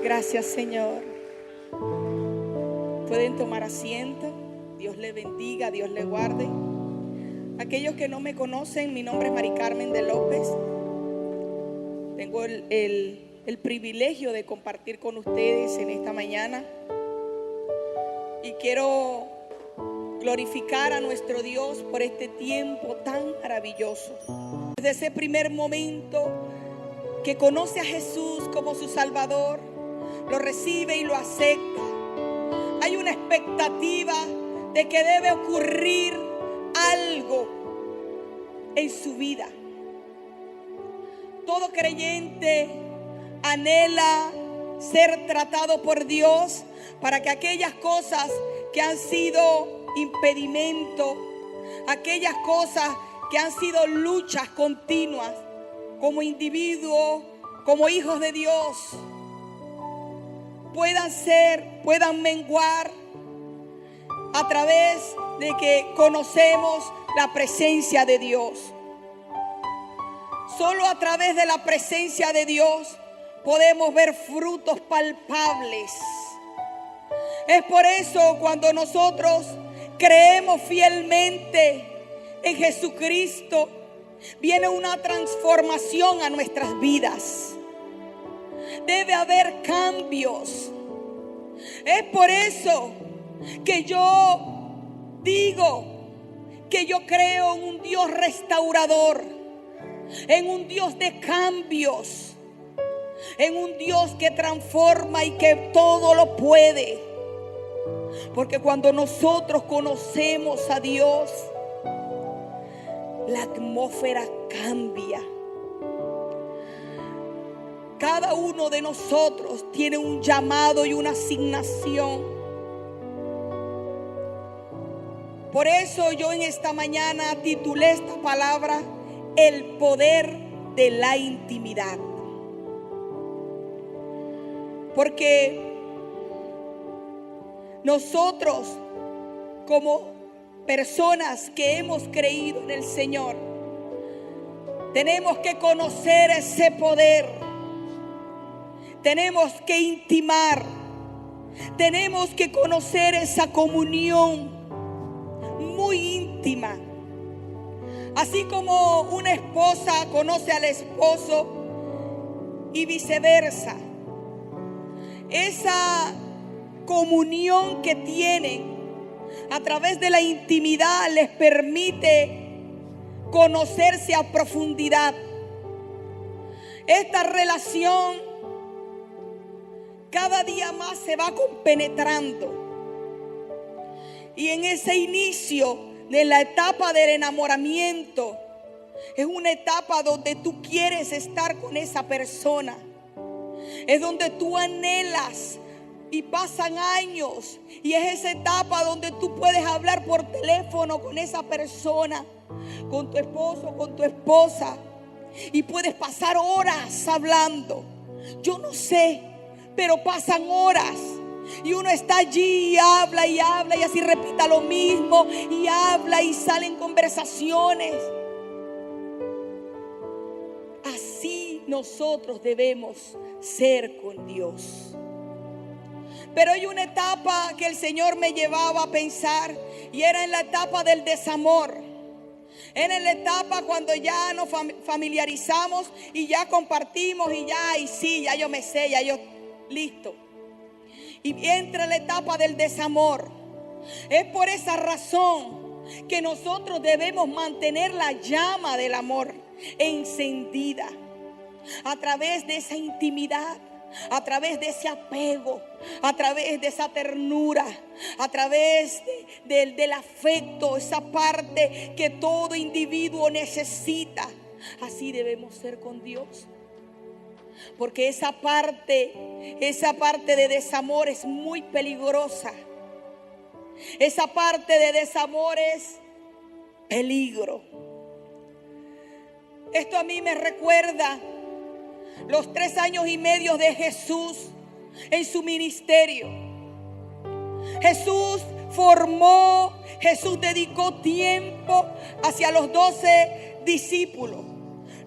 Gracias, Señor. Pueden tomar asiento. Dios les bendiga, Dios les guarde. Aquellos que no me conocen, mi nombre es Mari Carmen de López. Tengo el privilegio de compartir con ustedes en esta mañana. Y quiero glorificar a nuestro Dios por este tiempo tan maravilloso. Desde ese primer momento que conoce a Jesús como su Salvador, lo recibe y lo acepta, hay una expectativa de que debe ocurrir algo en su vida. Todo creyente anhela ser tratado por Dios para que aquellas cosas que han sido impedimento, aquellas cosas que han sido luchas continuas como individuos, como hijos de Dios, puedan menguar a través de que conocemos la presencia de Dios. Solo a través de la presencia de Dios podemos ver frutos palpables. Es por eso cuando nosotros creemos fielmente en Jesucristo, viene una transformación a nuestras vidas. Debe haber cambios. Es por eso que yo digo que yo creo en un Dios restaurador, en un Dios de cambios, en un Dios que transforma y que todo lo puede. Porque cuando nosotros conocemos a Dios, la atmósfera cambia. Cada uno de nosotros tiene un llamado y una asignación. Por eso yo en esta mañana titulé esta palabra: el poder de la intimidad. Porque nosotros, como personas que hemos creído en el Señor, tenemos que conocer ese poder. Tenemos que intimar. Tenemos que conocer esa comunión muy íntima. Así como una esposa conoce al esposo y viceversa. Esa comunión que tienen a través de la intimidad les permite conocerse a profundidad. Esta relación cada día más se va compenetrando. Y en ese inicio de la etapa del enamoramiento, es una etapa donde tú quieres estar con esa persona. Es donde tú anhelas. Y pasan años y es esa etapa donde tú puedes hablar por teléfono con esa persona, con tu esposo, con tu esposa, y puedes pasar horas hablando. Yo no sé, pero pasan horas y uno está allí y habla y así repita lo mismo y habla y salen conversaciones. Así nosotros debemos ser con Dios. Pero hay una etapa que el Señor me llevaba a pensar, y era en la etapa del desamor. Era en la etapa cuando ya nos familiarizamos y ya compartimos y ya yo me sé, ya yo listo. Y entra la etapa del desamor. Es por esa razón que nosotros debemos mantener la llama del amor encendida a través de esa intimidad, a través de ese apego, a través de esa ternura, a través del afecto, esa parte que todo individuo necesita. Así debemos ser con Dios. Porque esa parte de desamor es muy peligrosa. Esa parte de desamor es peligro. Esto a mí me recuerda los 3 años y medio de Jesús en su ministerio. Jesús formó, Jesús dedicó tiempo hacia los 12 discípulos.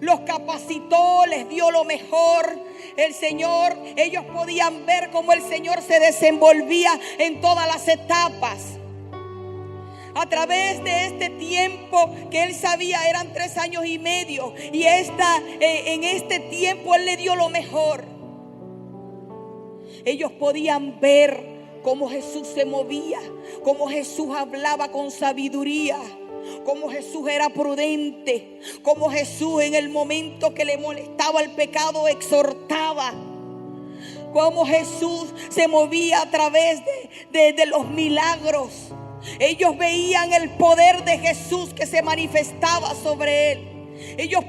Los capacitó, les dio lo mejor, el Señor, ellos podían ver cómo el Señor se desenvolvía en todas las etapas. A través de este tiempo que él sabía, eran 3 años y medio, y en este tiempo él le dio lo mejor. Ellos podían ver cómo Jesús se movía, cómo Jesús hablaba con sabiduría, cómo Jesús era prudente, cómo Jesús en el momento que le molestaba el pecado exhortaba, cómo Jesús se movía a través de los milagros. Ellos veían el poder de Jesús que se manifestaba sobre él. Ellos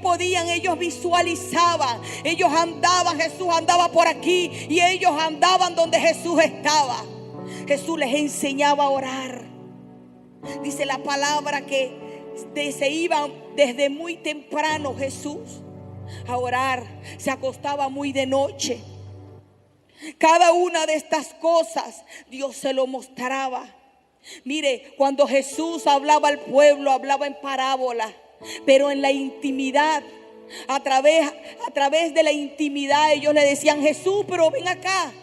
visualizaban, ellos andaban, Jesús andaba por aquí y ellos andaban donde Jesús estaba. Jesús les enseñaba a orar. Dice la palabra que se iban desde muy temprano Jesús a orar, se acostaba muy de noche. Cada una de estas cosas Dios se lo mostraba. Mire, cuando Jesús hablaba al pueblo, hablaba en parábola, pero en la intimidad, a través de la intimidad, ellos le decían: Jesús, pero ven acá,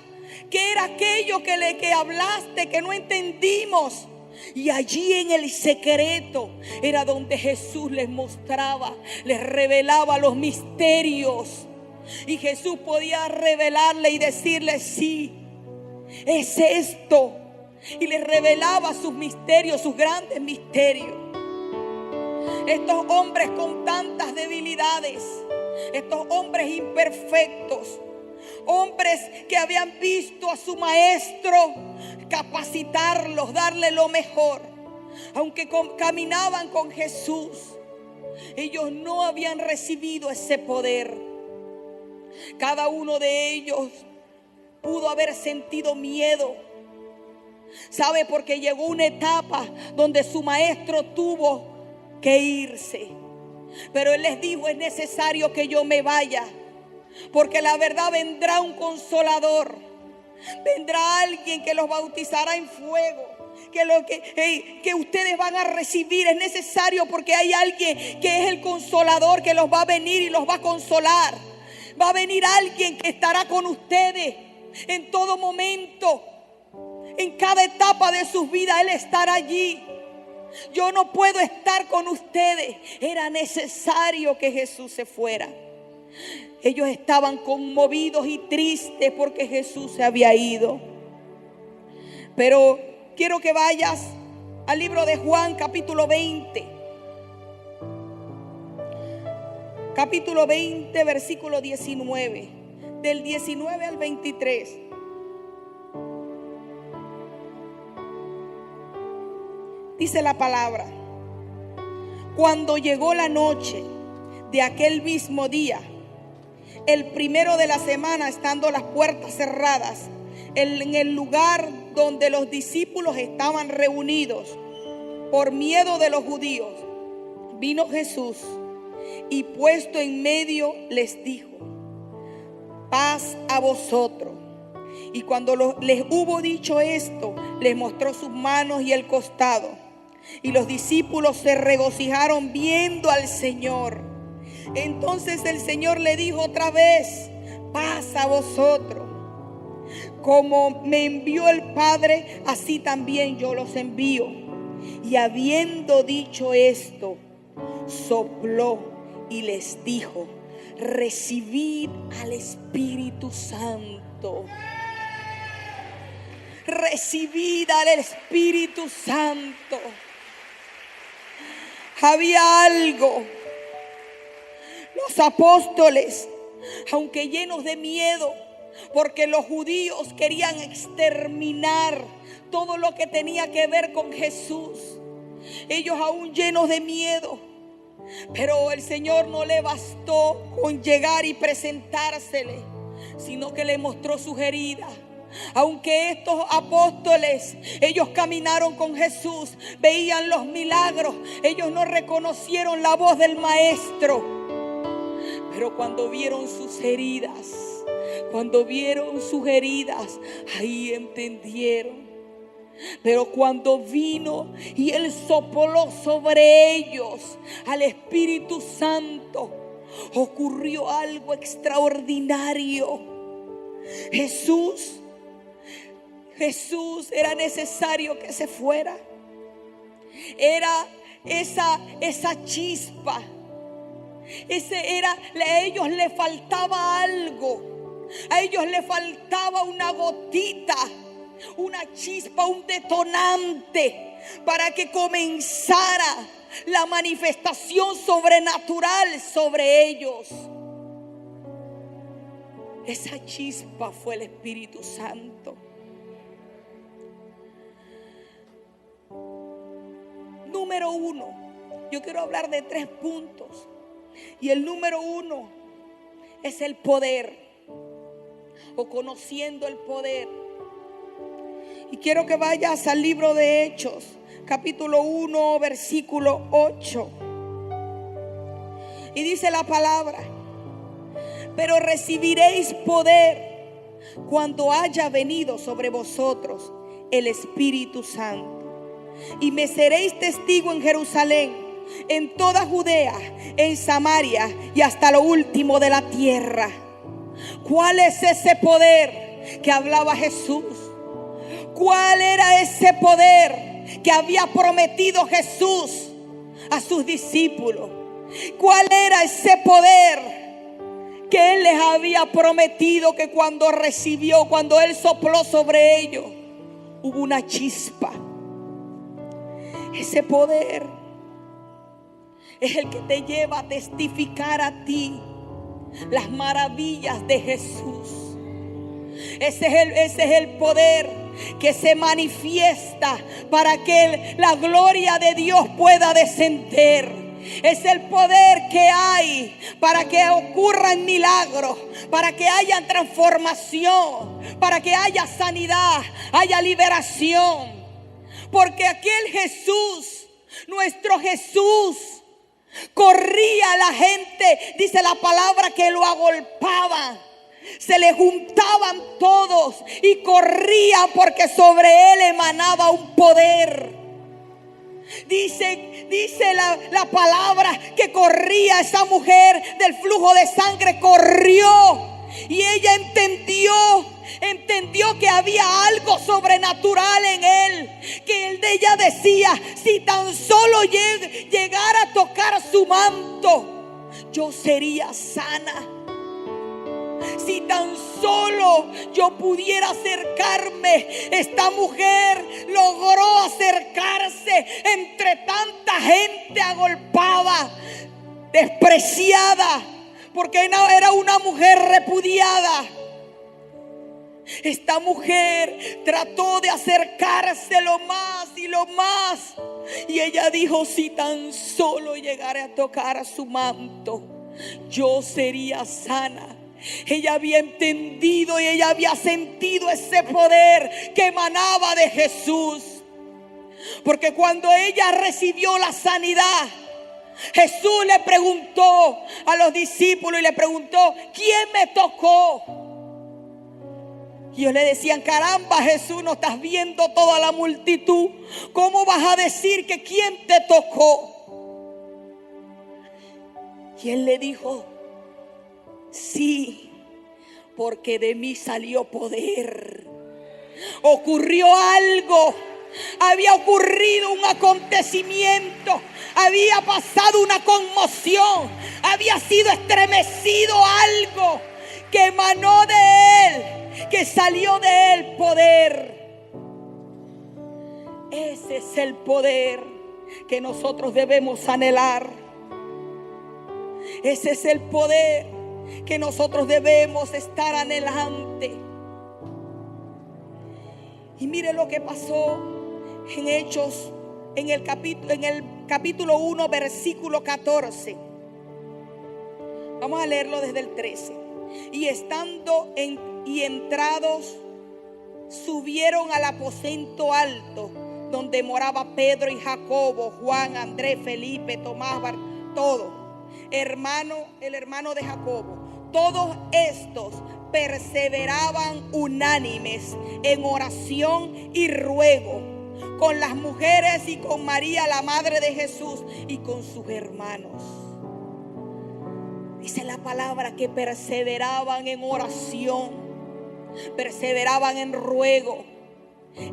¿qué era aquello que hablaste que no entendimos? Y allí en el secreto era donde Jesús les mostraba, les revelaba los misterios. Y Jesús podía revelarle y decirle: sí, es esto. Y les revelaba sus misterios, sus grandes misterios. Estos hombres con tantas debilidades, estos hombres imperfectos, hombres que habían visto a su maestro capacitarlos, darle lo mejor, aunque caminaban con Jesús, ellos no habían recibido ese poder. Cada uno de ellos pudo haber sentido miedo. ¿Sabe? Porque llegó una etapa donde su maestro tuvo que irse. Pero él les dijo: es necesario que yo me vaya, porque la verdad vendrá un consolador. Vendrá alguien que los bautizará en fuego, que ustedes van a recibir. Es necesario porque hay alguien que es el consolador, que los va a venir y los va a consolar. Va a venir alguien que estará con ustedes en todo momento. En cada etapa de sus vidas Él estará allí. Yo no puedo estar con ustedes. Era necesario que Jesús se fuera. Ellos estaban conmovidos y tristes porque Jesús se había ido. Pero quiero que vayas al libro de Juan, capítulo 20. Capítulo 20, versículo 19. Del 19 al 23. Dice la palabra: cuando llegó la noche de aquel mismo día, el primero de la semana, estando las puertas cerradas, en el lugar donde los discípulos estaban reunidos, por miedo de los judíos, vino Jesús y puesto en medio les dijo: paz a vosotros. Y cuando les hubo dicho esto, les mostró sus manos y el costado. Y los discípulos se regocijaron viendo al Señor. Entonces el Señor le dijo otra vez: paz a vosotros. Como me envió el Padre, así también yo los envío. Y habiendo dicho esto, sopló y les dijo: recibid al Espíritu Santo. Recibid al Espíritu Santo. Había algo. Los apóstoles, aunque llenos de miedo, porque los judíos querían exterminar todo lo que tenía que ver con Jesús, ellos aún llenos de miedo, pero el Señor no le bastó con llegar y presentársele, sino que le mostró sus heridas. Aunque estos apóstoles, ellos caminaron con Jesús, veían los milagros, ellos no reconocieron la voz del Maestro. Pero cuando vieron sus heridas, ahí entendieron. Pero cuando vino y Él sopló sobre ellos al Espíritu Santo, ocurrió algo extraordinario. Jesús era necesario que se fuera. Era esa chispa. A ellos le faltaba algo. A ellos le faltaba una gotita, una chispa, un detonante para que comenzara la manifestación sobrenatural sobre ellos. Esa chispa fue el Espíritu Santo. Número 1, yo quiero hablar de 3 puntos. Y el número 1 es el poder, o conociendo el poder. Y quiero que vayas al libro de Hechos, capítulo 1, versículo 8. Y dice la palabra: pero recibiréis poder cuando haya venido sobre vosotros el Espíritu Santo. Y me seréis testigo en Jerusalén, en toda Judea, en Samaria y hasta lo último de la tierra. ¿Cuál es ese poder que hablaba Jesús? ¿Cuál era ese poder que había prometido Jesús a sus discípulos? ¿Cuál era ese poder que Él les había prometido, que cuando Él sopló sobre ellos, hubo una chispa? Ese poder es el que te lleva a testificar a ti las maravillas de Jesús. Ese es el poder que se manifiesta para que la gloria de Dios pueda descender. Es el poder que hay para que ocurran milagros, para que haya transformación, para que haya sanidad, haya liberación. Porque aquel Jesús, nuestro Jesús, corría a la gente, dice la palabra, que lo agolpaba. Se le juntaban todos y corrían porque sobre él emanaba un poder. Dice la palabra que corría esa mujer del flujo de sangre, corrió. Y ella entendió que había algo sobrenatural en él. Que ella decía: si tan solo llegara a tocar su manto, yo sería sana. Si tan solo yo pudiera acercarme. Esta mujer logró acercarse entre tanta gente agolpada, despreciada, porque era una mujer repudiada. Esta mujer trató de acercarse lo más y lo más. Y ella dijo: si tan solo llegara a tocar a su manto, yo sería sana. Ella había entendido y ella había sentido ese poder que emanaba de Jesús. Porque cuando ella recibió la sanidad, Jesús le preguntó a los discípulos y le preguntó: ¿quién me tocó? Y ellos le decían: caramba, Jesús, no estás viendo toda la multitud. ¿Cómo vas a decir que quién te tocó? Y él le dijo: sí, porque de mí salió poder. Ocurrió algo. Había ocurrido un acontecimiento. Había pasado una conmoción. Había sido estremecido algo que emanó de él, que salió de él poder. Ese es el poder que nosotros debemos anhelar. Ese es el poder que nosotros debemos estar anhelante. Y mire lo que pasó en Hechos, en el capítulo 1, versículo 14. Vamos a leerlo desde el 13. Y entrados, subieron al aposento alto, donde moraba Pedro y Jacobo, Juan, Andrés, Felipe, Tomás, todos, el hermano de Jacobo. Todos estos perseveraban unánimes en oración y ruego con las mujeres y con María, la madre de Jesús, y con sus hermanos. Dice la palabra que perseveraban en oración. perseveraban en ruego,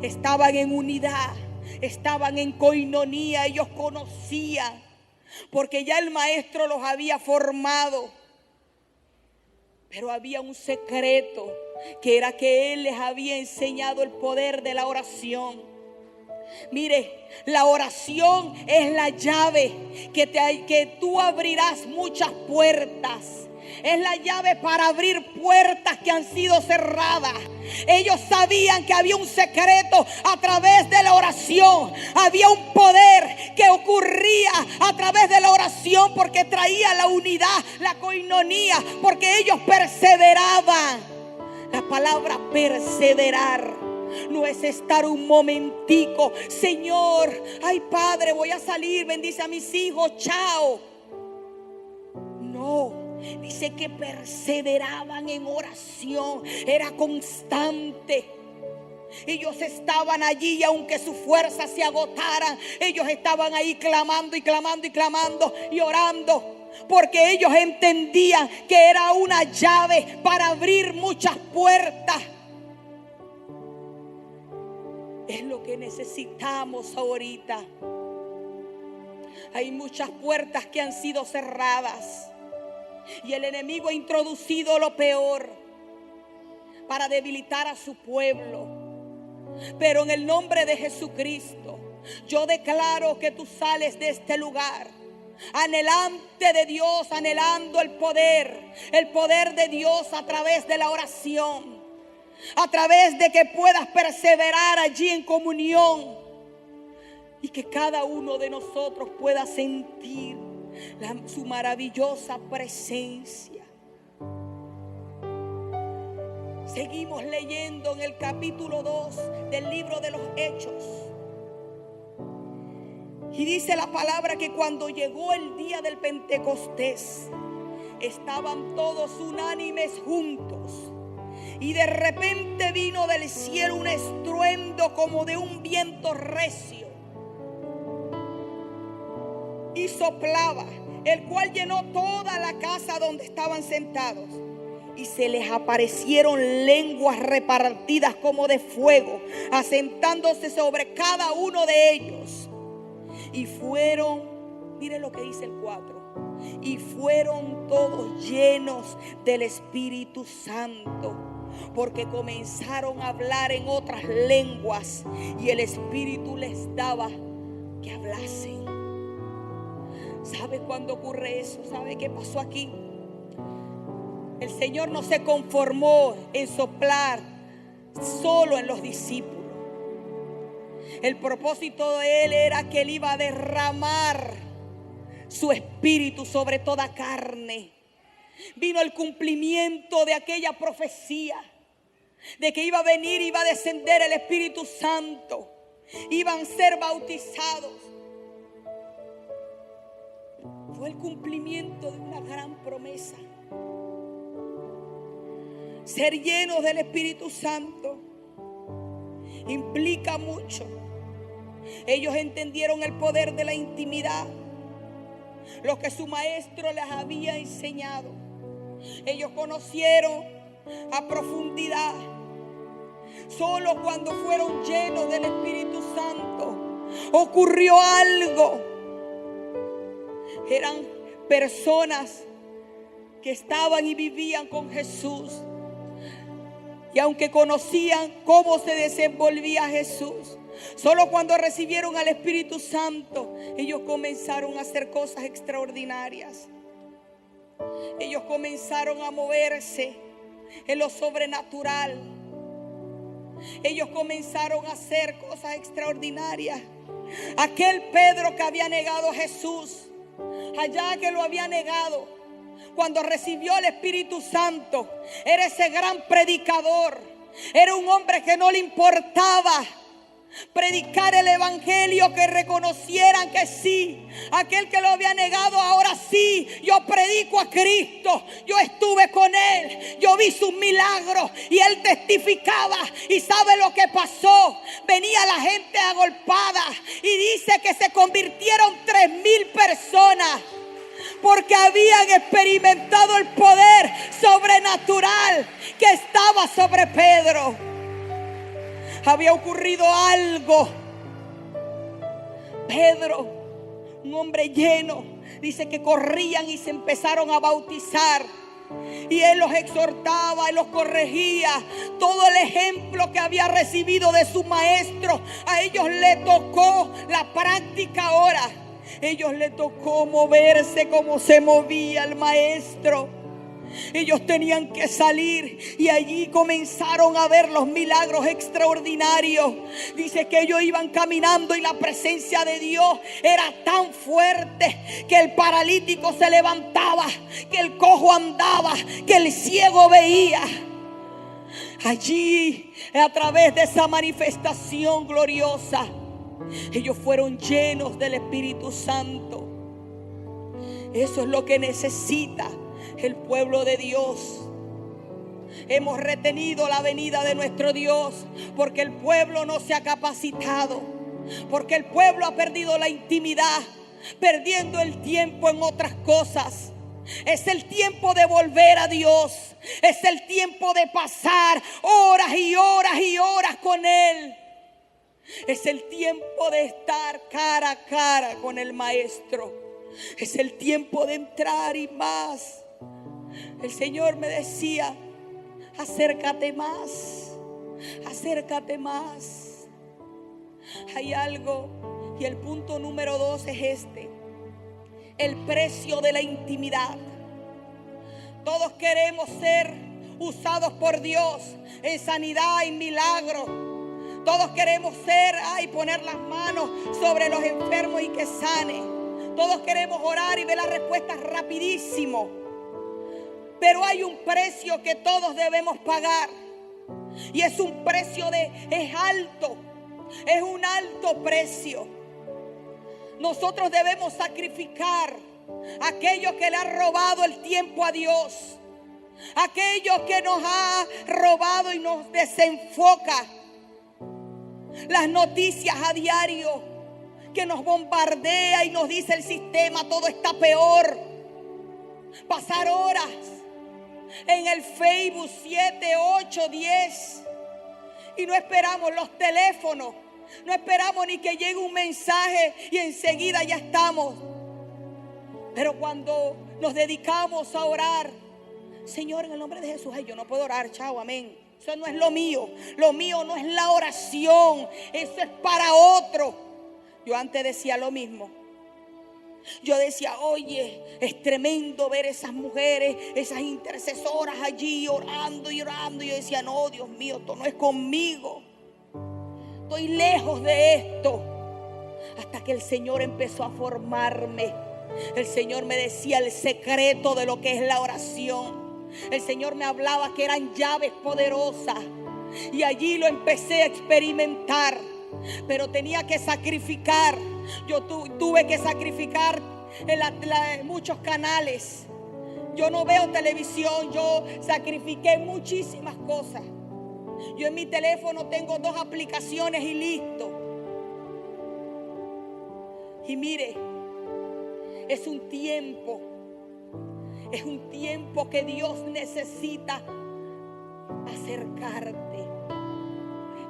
estaban en unidad, estaban en coinonía. Ellos conocían, porque ya el maestro los había formado. Pero había un secreto, que era que él les había enseñado el poder de la oración. Mire, la oración es la llave que tú abrirás muchas puertas. Es la llave para abrir puertas que han sido cerradas. Ellos sabían que había un secreto a través de la oración. Había un poder que ocurría a través de la oración, porque traía la unidad, la coinonía, porque ellos perseveraban. La palabra perseverar no es estar un momentico, Señor, ay Padre, voy a salir, bendice a mis hijos, chao. No. Dice que perseveraban en oración, era constante. Ellos estaban allí y aunque sus fuerzas se agotaran, ellos estaban ahí clamando y clamando y clamando y orando, porque ellos entendían que era una llave para abrir muchas puertas. Es lo que necesitamos ahorita. Hay muchas puertas que han sido cerradas. Y el enemigo ha introducido lo peor para debilitar a su pueblo. Pero en el nombre de Jesucristo, yo declaro que tú sales de este lugar anhelante de Dios, anhelando el poder de Dios a través de la oración, a través de que puedas perseverar allí en comunión, y que cada uno de nosotros pueda sentir su maravillosa presencia. Seguimos leyendo en el capítulo 2 del libro de los Hechos. Y dice la palabra que cuando llegó el día del Pentecostés, estaban todos unánimes juntos. Y de repente vino del cielo un estruendo como de un viento recio. Y soplaba, el cual llenó toda la casa donde estaban sentados. Y se les aparecieron lenguas repartidas como de fuego, asentándose sobre cada uno de ellos. Y fueron, mire lo que dice el 4, y fueron todos llenos del Espíritu Santo, porque comenzaron a hablar en otras lenguas, y el Espíritu les daba que hablasen. ¿Sabe cuándo ocurre eso? ¿Sabe qué pasó aquí? El Señor no se conformó en soplar solo en los discípulos. El propósito de Él era que Él iba a derramar su espíritu sobre toda carne. Vino el cumplimiento de aquella profecía de que iba a venir, iba a descender el Espíritu Santo, iban a ser bautizados. Fue el cumplimiento de una gran promesa. Ser llenos del Espíritu Santo implica mucho. Ellos entendieron el poder de la intimidad, lo que su maestro les había enseñado. Ellos conocieron a profundidad. Solo cuando fueron llenos del Espíritu Santo ocurrió algo. Eran personas que estaban y vivían con Jesús. Y aunque conocían cómo se desenvolvía Jesús, solo cuando recibieron al Espíritu Santo, ellos comenzaron a hacer cosas extraordinarias. Ellos comenzaron a moverse en lo sobrenatural. Ellos comenzaron a hacer cosas extraordinarias. Aquel Pedro que había negado a Jesús, allá que lo había negado, cuando recibió el Espíritu Santo, era ese gran predicador. Era un hombre que no le importaba predicar el evangelio, que reconocieran que sí, aquel que lo había negado, ahora sí, yo predico a Cristo, yo estuve con él, yo vi sus milagros, y él testificaba. Y sabe lo que pasó, venía la gente agolpada y dice que se convirtieron 3,000 personas. porque habían experimentado el poder sobrenatural que estaba sobre Pedro. Había ocurrido algo. Pedro, un hombre lleno, dice que corrían y se empezaron a bautizar. Y él los exhortaba, él los corregía. Todo el ejemplo que había recibido de su maestro, a ellos le tocó la práctica ahora. Ellos le tocó moverse como se movía el maestro. Ellos tenían que salir y allí comenzaron a ver los milagros extraordinarios. Dice que ellos iban caminando y la presencia de Dios era tan fuerte que el paralítico se levantaba, que el cojo andaba, que el ciego veía. Allí, a través de esa manifestación gloriosa, ellos fueron llenos del Espíritu Santo. Eso es lo que necesita el pueblo de Dios. Hemos retenido la venida de nuestro Dios porque el pueblo no se ha capacitado, porque el pueblo ha perdido la intimidad, perdiendo el tiempo en otras cosas. Es el tiempo de volver a Dios. Es el tiempo de pasar horas y horas y horas con Él. Es el tiempo de estar cara a cara con el Maestro. Es el tiempo de entrar y más. El Señor me decía: acércate más, acércate más. Hay algo, y el punto número 2 es este: el precio de la intimidad. Todos queremos ser usados por Dios en sanidad y milagro. Todos queremos ser, poner las manos sobre los enfermos y que sane. Todos queremos orar y ver las respuestas rapidísimo. Pero hay un precio que todos debemos pagar. Y es un precio es alto. Es un alto precio. Nosotros debemos sacrificar a aquellos que le han robado el tiempo a Dios. Aquellos que nos ha robado y nos desenfoca. Las noticias a diario que nos bombardea y nos dice el sistema, todo está peor. Pasar horas en el Facebook 7, 8, 10 y no esperamos los teléfonos, no esperamos ni que llegue un mensaje y enseguida ya estamos. Pero cuando nos dedicamos a orar, Señor, en el nombre de Jesús, yo no puedo orar, chao, amén. Eso no es lo mío no es la oración, eso es para otro. Yo antes decía lo mismo. Yo decía, oye, es tremendo ver esas mujeres, esas intercesoras allí orando y orando. Y yo decía, no, Dios mío, esto no es conmigo. Estoy lejos de esto. Hasta que el Señor empezó a formarme. El Señor me decía el secreto de lo que es la oración. El Señor me hablaba que eran llaves poderosas. Y allí lo empecé a experimentar. Pero tenía que sacrificar. Yo tuve que sacrificar en muchos canales. Yo no veo televisión. Yo sacrifiqué muchísimas cosas. Yo en mi teléfono tengo 2 aplicaciones y listo. Y mire, es un tiempo que Dios necesita acercarte.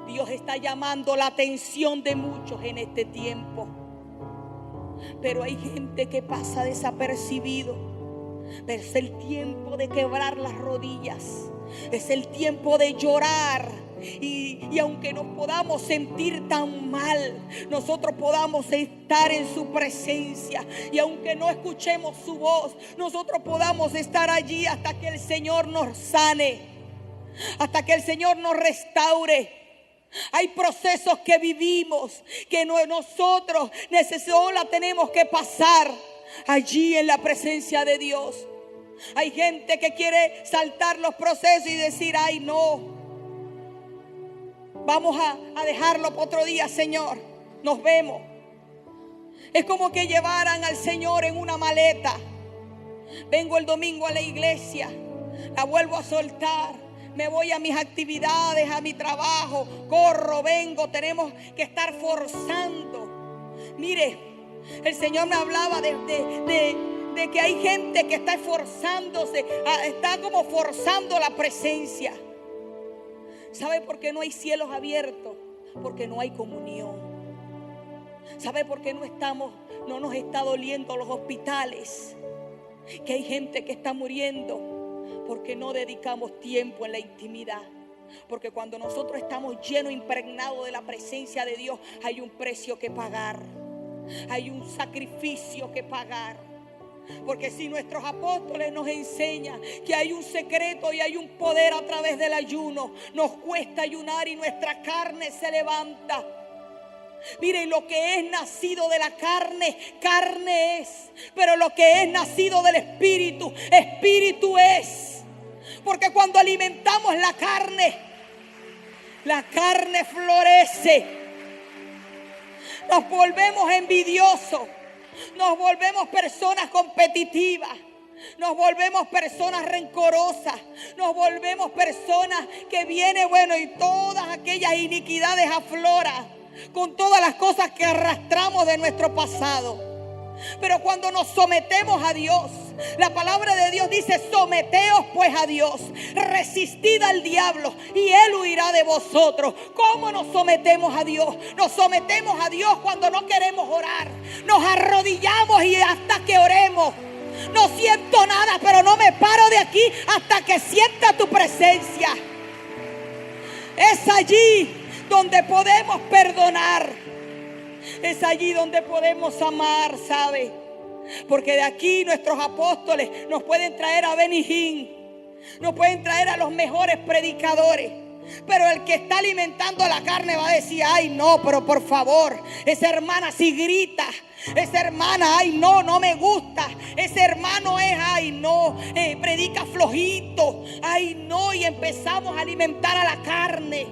Dios está llamando la atención de muchos en este tiempo. Pero hay gente que pasa desapercibido. Pero es el tiempo de quebrar las rodillas. Es el tiempo de llorar. Y aunque nos podamos sentir tan mal, nosotros podamos estar en su presencia. Y aunque no escuchemos su voz, nosotros podamos estar allí hasta que el Señor nos sane, hasta que el Señor nos restaure. Hay procesos que vivimos que nosotros la tenemos que pasar allí en la presencia de Dios. Hay gente que quiere saltar los procesos y decir, ay no, vamos a dejarlo para otro día, Señor, nos vemos. Es como que llevaran al Señor en una maleta. Vengo el domingo a la iglesia, la vuelvo a soltar. Me voy a mis actividades, a mi trabajo, corro, vengo, tenemos que estar forzando. Mire, el Señor me hablaba de de que hay gente que está esforzándose, está como forzando la presencia. ¿Sabe por qué no hay cielos abiertos? Porque no hay comunión. ¿Sabe por qué no nos está doliendo los hospitales? Que hay gente que está muriendo porque no dedicamos tiempo en la intimidad. Porque cuando nosotros estamos llenos, impregnados de la presencia de Dios, hay un precio que pagar, hay un sacrificio que pagar. Porque si nuestros apóstoles nos enseñan que hay un secreto y hay un poder a través del ayuno, nos cuesta ayunar y nuestra carne se levanta. Miren, lo que es nacido de la carne, carne es. Pero lo que es nacido del Espíritu, Espíritu es. Porque cuando alimentamos la carne florece. Nos volvemos envidiosos. Nos volvemos personas competitivas. Nos volvemos personas rencorosas. Nos volvemos personas que vienen, y todas aquellas iniquidades afloran con todas las cosas que arrastramos de nuestro pasado. Pero cuando nos sometemos a Dios, la palabra de Dios dice: someteos pues a Dios, resistid al diablo y él huirá de vosotros. ¿Cómo nos sometemos a Dios? Nos sometemos a Dios cuando no queremos orar. Nos arrodillamos y hasta que oremos. No siento nada, pero no me paro de aquí hasta que sienta tu presencia. Es allí donde podemos perdonar. Es allí donde podemos amar, ¿sabe? Porque de aquí nuestros apóstoles nos pueden traer a Benny Hinn, nos pueden traer a los mejores predicadores. Pero el que está alimentando la carne va a decir: ay no, pero por favor, esa hermana sí grita, esa hermana, ay no, no me gusta, ese hermano es, ay no, predica flojito, ay no, y empezamos a alimentar a la carne.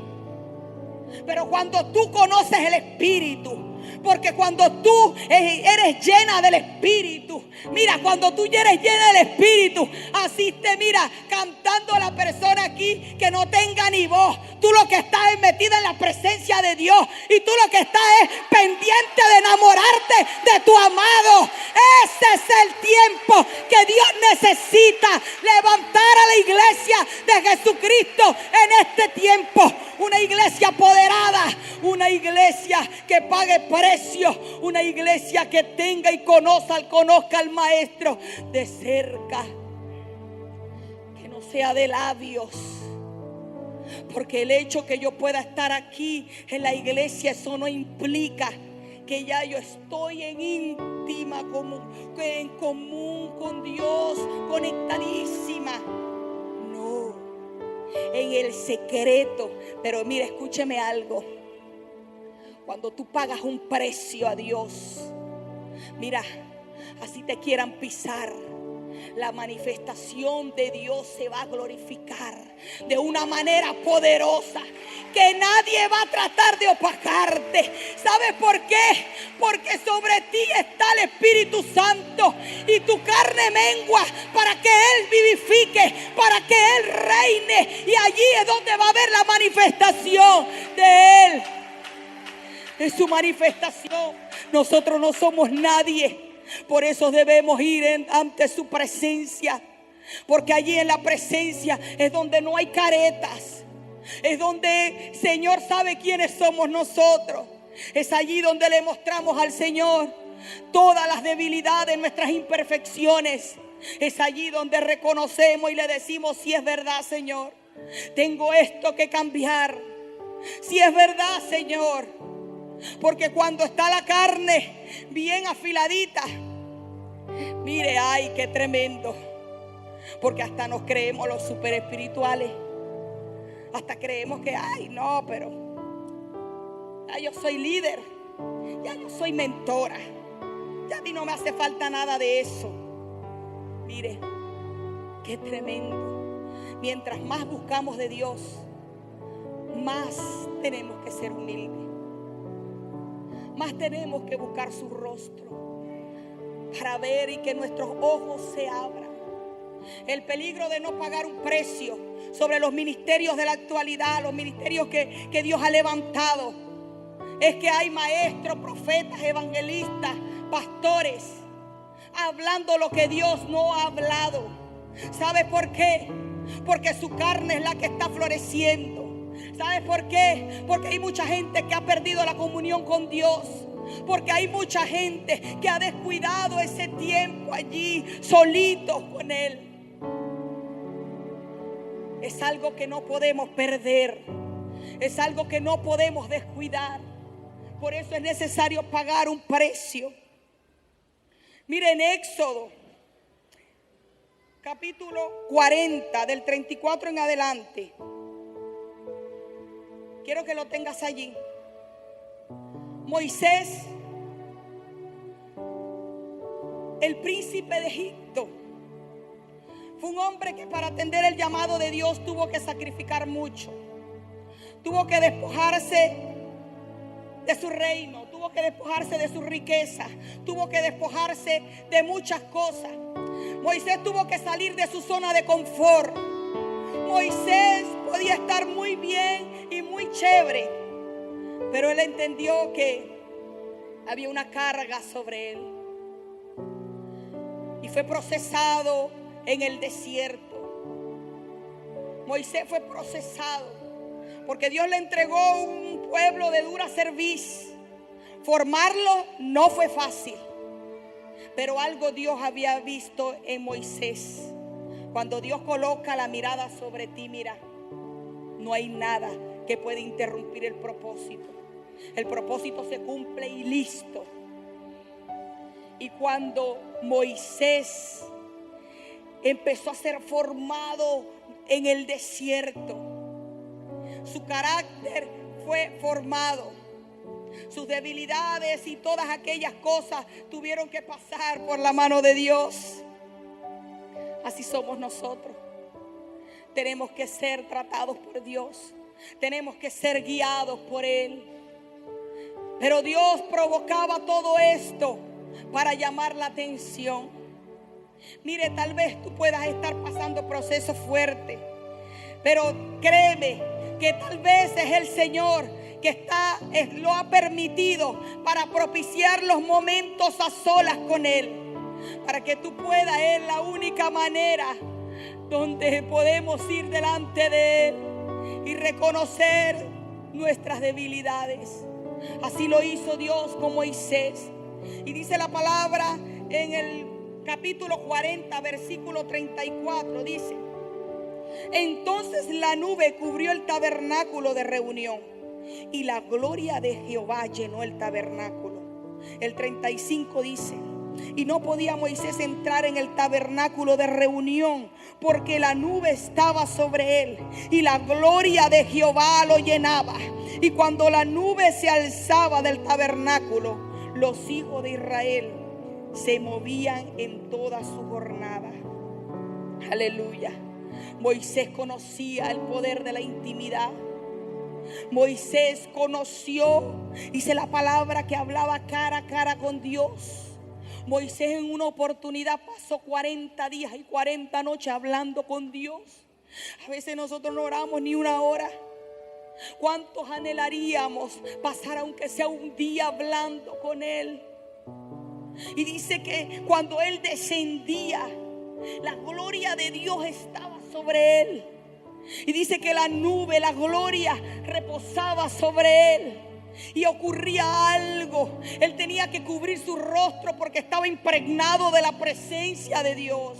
Pero cuando tú conoces el Espíritu, porque cuando tú eres llena del Espíritu, mira, cuando tú eres llena del Espíritu, asiste, mira, cantando a la persona aquí que no tenga ni voz. Tú lo que estás es metida en la presencia de Dios, y tú lo que estás es pendiente de enamorarte de tu amado. Ese es el tiempo que Dios necesita levantar a la iglesia de Jesucristo en este tiempo. Una iglesia apoderada, una iglesia que pague precio, una iglesia que tenga y conozca al Maestro de cerca, que no sea de labios. Porque el hecho que yo pueda estar aquí en la iglesia, eso no implica que ya yo estoy en íntima en común con Dios, conectadísima. No, en el secreto. Pero mira, escúcheme algo. Cuando tú pagas un precio a Dios, mira, así te quieran pisar, la manifestación de Dios se va a glorificar de una manera poderosa, que nadie va a tratar de opacarte. ¿Sabes por qué? Porque sobre ti está el Espíritu Santo, y tu carne mengua para que Él vivifique, para que Él reine, y allí es donde va a haber la manifestación de Él. Es su manifestación. Nosotros no somos nadie. Por eso debemos ir ante su presencia. Porque allí en la presencia es donde no hay caretas. Es donde el Señor sabe quiénes somos nosotros. Es allí donde le mostramos al Señor todas las debilidades, nuestras imperfecciones. Es allí donde reconocemos y le decimos: si es verdad, Señor, tengo esto que cambiar. Si es verdad, Señor. Porque cuando está la carne bien afiladita, mire, ay, qué tremendo. Porque hasta nos creemos los super espirituales. Hasta creemos que, ay, no, pero ya yo soy líder, ya yo soy mentora, ya a mí no me hace falta nada de eso. Mire, qué tremendo. Mientras más buscamos de Dios, más tenemos que ser humildes. Más tenemos que buscar su rostro para ver y que nuestros ojos se abran. El peligro de no pagar un precio sobre los ministerios de la actualidad, los ministerios que Dios ha levantado, es que hay maestros, profetas, evangelistas, pastores, hablando lo que Dios no ha hablado. ¿Sabe por qué? Porque su carne es la que está floreciendo. ¿Sabes por qué? Porque hay mucha gente que ha perdido la comunión con Dios. Porque hay mucha gente que ha descuidado ese tiempo allí solitos con Él. Es algo que no podemos perder. Es algo que no podemos descuidar. Por eso es necesario pagar un precio. Miren, Éxodo capítulo 40, del 34 en adelante. Quiero que lo tengas allí. Moisés, el príncipe de Egipto, fue un hombre que para atender el llamado de Dios tuvo que sacrificar mucho. Tuvo que despojarse de su reino, tuvo que despojarse de su riqueza, tuvo que despojarse de muchas cosas. Moisés tuvo que salir de su zona de confort. Moisés podía estar muy bien y muy chévere, pero él entendió que había una carga sobre él y fue procesado en el desierto. Moisés fue procesado porque Dios le entregó un pueblo de dura cerviz. Formarlo no fue fácil, pero algo Dios había visto en Moisés. Cuando Dios coloca la mirada sobre ti, mira, no hay nada que pueda interrumpir el propósito. El propósito se cumple y listo. Y cuando Moisés empezó a ser formado en el desierto, su carácter fue formado. Sus debilidades y todas aquellas cosas tuvieron que pasar por la mano de Dios. Así somos nosotros. Tenemos que ser tratados por Dios. Tenemos que ser guiados por Él. Pero Dios provocaba todo esto para llamar la atención. Mire, tal vez tú puedas estar pasando procesos fuertes, pero créeme que tal vez es el Señor que lo ha permitido para propiciar los momentos a solas con Él, para que tú puedas. Es la única manera donde podemos ir delante de Él y reconocer nuestras debilidades. Así lo hizo Dios con Moisés. Y dice la palabra en el capítulo 40, versículo 34, dice: entonces la nube cubrió el tabernáculo de reunión y la gloria de Jehová llenó el tabernáculo. El 35 dice: y no podía Moisés entrar en el tabernáculo de reunión porque la nube estaba sobre él y la gloria de Jehová lo llenaba. Y cuando la nube se alzaba del tabernáculo, los hijos de Israel se movían en toda su jornada. Aleluya. Moisés conocía el poder de la intimidad. Moisés conoció, dice la palabra, que hablaba cara a cara con Dios. Moisés en una oportunidad pasó 40 días y 40 noches hablando con Dios. A veces nosotros no oramos ni una hora. ¿Cuántos anhelaríamos pasar aunque sea un día hablando con Él? Y dice que cuando Él descendía, la gloria de Dios estaba sobre Él. Y dice que la nube, la gloria, reposaba sobre Él. Y ocurría algo. Él tenía que cubrir su rostro porque estaba impregnado de la presencia de Dios.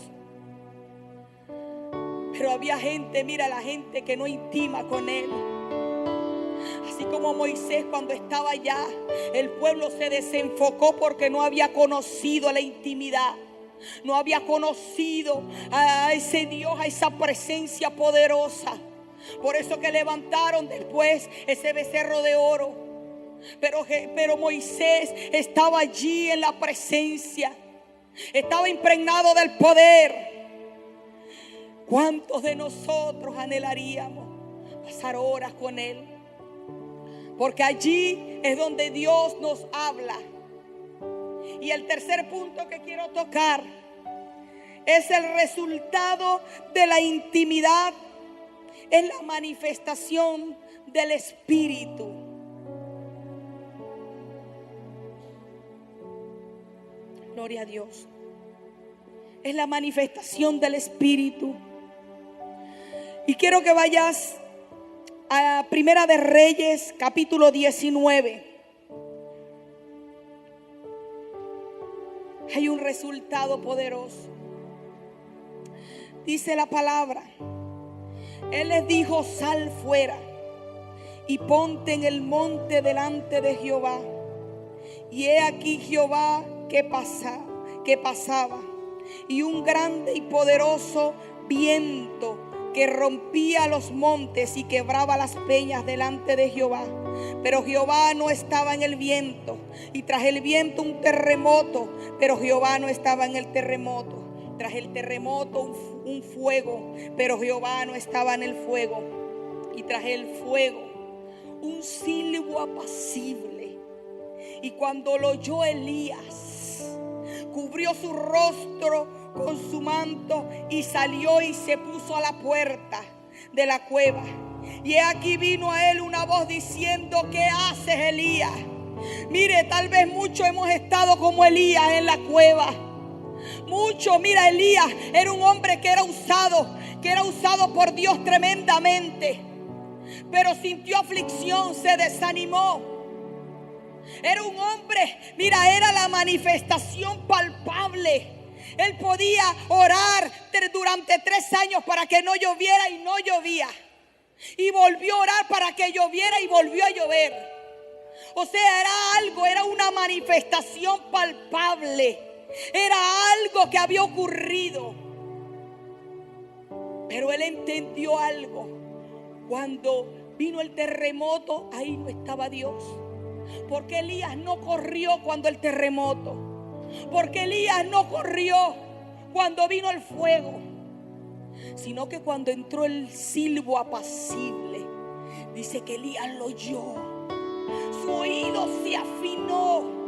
Pero había gente, mira, la gente que no intima con Él. Así como Moisés, cuando estaba allá, el pueblo se desenfocó porque no había conocido la intimidad. No había conocido a ese Dios, a esa presencia poderosa. Por eso que levantaron después ese becerro de oro. Pero Moisés estaba allí en la presencia. Estaba impregnado del poder. ¿Cuántos de nosotros anhelaríamos pasar horas con Él? Porque allí es donde Dios nos habla. Y el tercer punto que quiero tocar es el resultado de la intimidad, es la manifestación del Espíritu. Gloria a Dios. es la manifestación del Espíritu. Y quiero que vayas a Primera de Reyes, capítulo 19. Hay un resultado poderoso. Dice la palabra: Él les dijo: sal fuera y ponte en el monte delante de Jehová. Y he aquí Jehová que pasaba, y un grande y poderoso viento que rompía los montes y quebraba las peñas delante de Jehová. Pero Jehová no estaba en el viento, y tras el viento un terremoto, pero Jehová no estaba en el terremoto. Tras el terremoto un fuego, pero Jehová no estaba en el fuego. Y tras el fuego un silbo apacible. Y cuando lo oyó Elías, cubrió su rostro con su manto y salió y se puso a la puerta de la cueva. Y he aquí vino a él una voz diciendo: ¿qué haces, Elías? Mire, tal vez muchos hemos estado como Elías en la cueva. Mucho, mira, Elías era un hombre que era usado por Dios tremendamente, pero sintió aflicción, se desanimó. Era un hombre, mira, era la manifestación palpable. Él podía orar durante 3 años para que no lloviera y no llovía. Y volvió a orar para que lloviera y volvió a llover. O sea, era una manifestación palpable. Era algo que había ocurrido. Pero él entendió algo. Cuando vino el terremoto, ahí no estaba Dios. Porque Elías no corrió cuando el terremoto. Porque Elías no corrió cuando vino el fuego. Sino que cuando entró el silbo apacible, dice que Elías lo oyó. Su oído se afinó.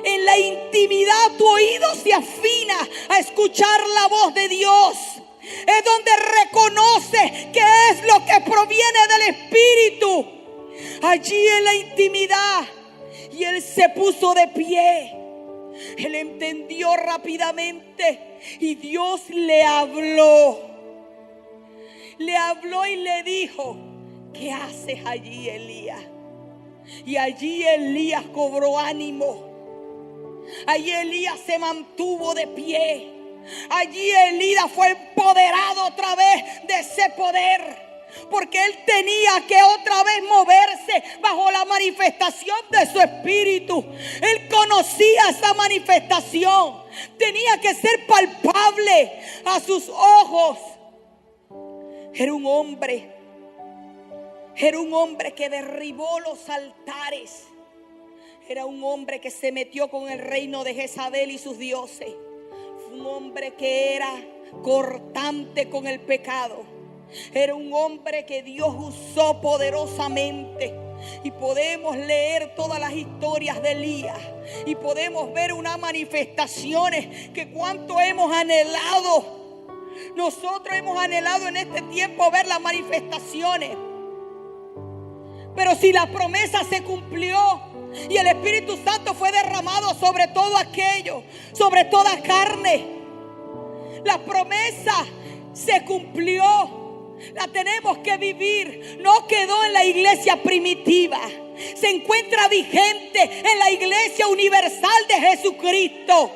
En la intimidad tu oído se afina a escuchar la voz de Dios. Es donde reconoce que es lo que proviene del Espíritu. Allí en la intimidad. Y él se puso de pie. Él entendió rápidamente. Y Dios le habló. Le habló y le dijo: ¿qué haces allí, Elías? Y allí Elías cobró ánimo. Allí Elías se mantuvo de pie. Allí Elías fue empoderado otra vez de ese poder. Porque él tenía que otra vez moverse bajo la manifestación de su espíritu. Él conocía esa manifestación. Tenía que ser palpable a sus ojos. Era un hombre que derribó los altares. Era un hombre que se metió con el reino de Jezabel y sus dioses. Fue un hombre que era cortante con el pecado. Era un hombre que Dios usó poderosamente. Y podemos leer todas las historias de Elías. Y podemos ver unas manifestaciones que cuánto hemos anhelado. Nosotros hemos anhelado en este tiempo ver las manifestaciones. Pero si la promesa se cumplió y el Espíritu Santo fue derramado sobre todo aquello, sobre toda carne, la promesa se cumplió. La tenemos que vivir. No quedó en la iglesia primitiva. Se encuentra vigente en la iglesia universal de Jesucristo.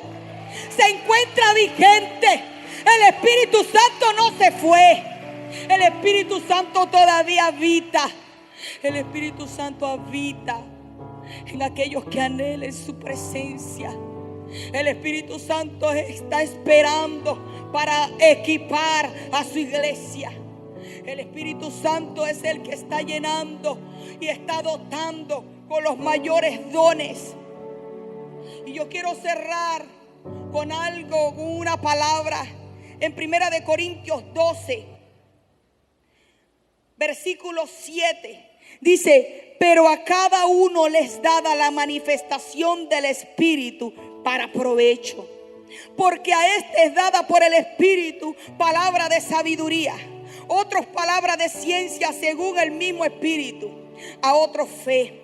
Se encuentra vigente. El Espíritu Santo no se fue. El Espíritu Santo todavía habita. El Espíritu Santo habita en aquellos que anhelen su presencia. El Espíritu Santo está esperando para equipar a su iglesia. El Espíritu Santo es el que está llenando y está dotando con los mayores dones. Y yo quiero cerrar con algo, con una palabra en 1 Corintios 12, versículo 7. Dice: pero a cada uno les dada la manifestación del Espíritu para provecho. Porque a este es dada por el Espíritu palabra de sabiduría, otros palabra de ciencia según el mismo Espíritu, a otros fe,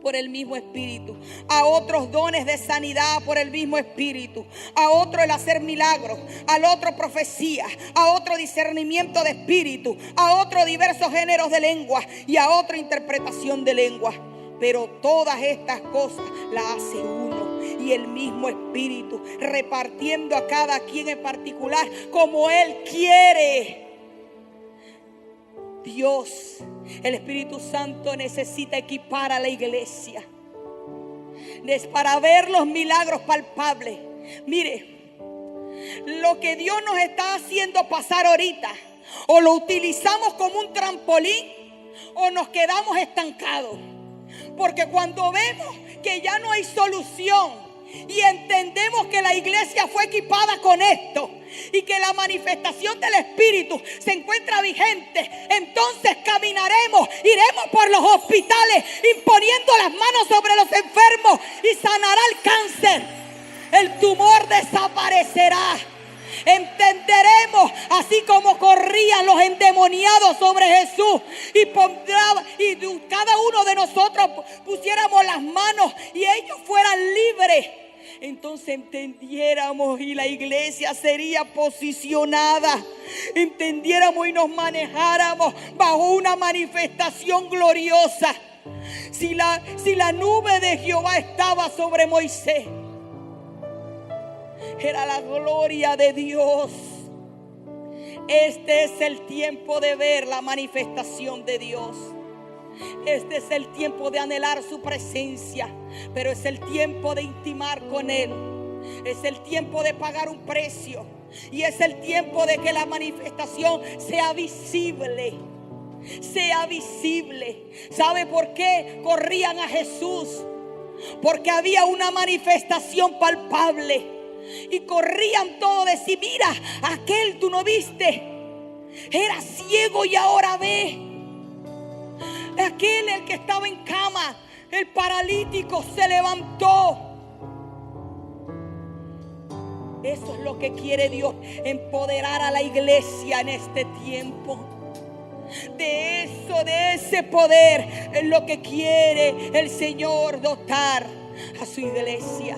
por el mismo Espíritu, a otros dones de sanidad por el mismo Espíritu, a otro el hacer milagros, al otro profecía, a otro discernimiento de espíritu, a otro diversos géneros de lengua y a otro interpretación de lengua. Pero todas estas cosas las hace uno y el mismo Espíritu, repartiendo a cada quien en particular como Él quiere. Dios, el Espíritu Santo, necesita equipar a la iglesia para ver los milagros palpables. Mire, lo que Dios nos está haciendo pasar ahorita, o lo utilizamos como un trampolín o nos quedamos estancados. Porque cuando vemos que ya no hay solución y entendemos que la iglesia fue equipada con esto y que la manifestación del Espíritu se encuentra vigente, entonces caminaremos, iremos por los hospitales imponiendo las manos sobre los enfermos y sanará el cáncer. El tumor desaparecerá. Entenderemos, así como corrían los endemoniados sobre Jesús y cada uno de nosotros pusiéramos las manos y ellos fueran libres. Entonces entendiéramos y la iglesia sería posicionada. Entendiéramos y nos manejáramos bajo una manifestación gloriosa. Si la nube de Jehová estaba sobre Moisés, era la gloria de Dios. Este es el tiempo de ver la manifestación de Dios. Este es el tiempo de anhelar su presencia, pero es el tiempo de intimar con Él. Es el tiempo de pagar un precio y es el tiempo de que la manifestación sea visible. Sea visible. ¿Sabe por qué corrían a Jesús? Porque había una manifestación palpable y corrían todos de decir: mira, aquel tú no viste, era ciego y ahora ve. Aquel, el que estaba en cama, el paralítico, se levantó. Eso es lo que quiere Dios, empoderar a la iglesia en este tiempo. De ese poder es lo que quiere el Señor dotar a su iglesia.